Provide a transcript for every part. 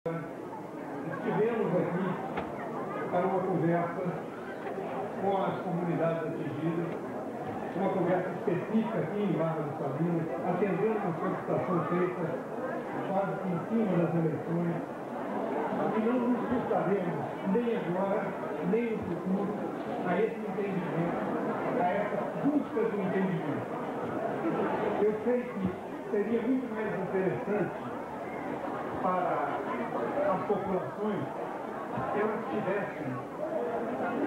Estivemos aqui para uma conversa com as comunidades atingidas, uma conversa específica aqui em Barra do Sabino, atendendo uma solicitação feita quase que em cima das eleições. E não nos sustaremos nem agora, nem no futuro, a esse entendimento, a essa busca de entendimento. Eu sei que seria muito mais interessante para as populações que elas tivessem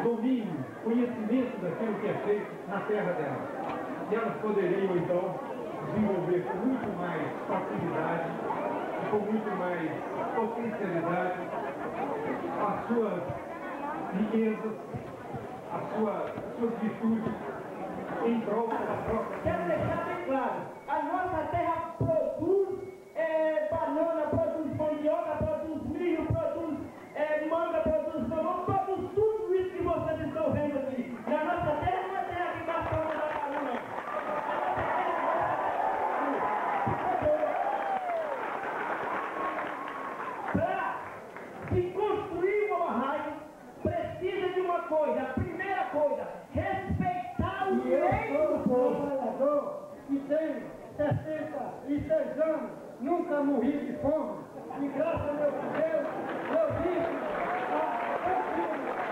domínio, conhecimento daquilo que é feito na terra delas. E elas poderiam, então, desenvolver com muito mais facilidade, com muito mais potencialidade as suas riquezas, as suas virtudes em prol da própria. Quero deixar bem claro, a nossa terra produz banana, produz mandioca, produz milho, produz manga, produz mamão, produz tudo isso que vocês estão vendo aqui. E a nossa terra não é terra que gasta uma da não. Para se construir uma barragem, precisa de uma coisa, a primeira coisa, respeitar o direito do povo. Trabalhador que tem 66 anos, nunca morri de fome. E graças a Deus, eu vivo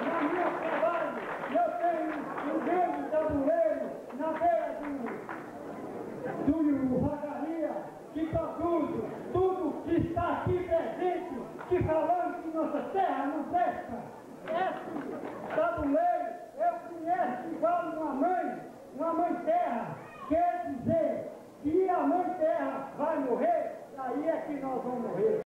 na minha trabalho. Eu tenho um grande tabuleiro na beira do Vagaria, que produz tudo que está aqui presente, que falando que nossa terra não presta. Esse tabuleiro eu conheço igual uma mãe terra. Quer dizer que a mãe terra vai morrer, aí é que nós vamos morrer.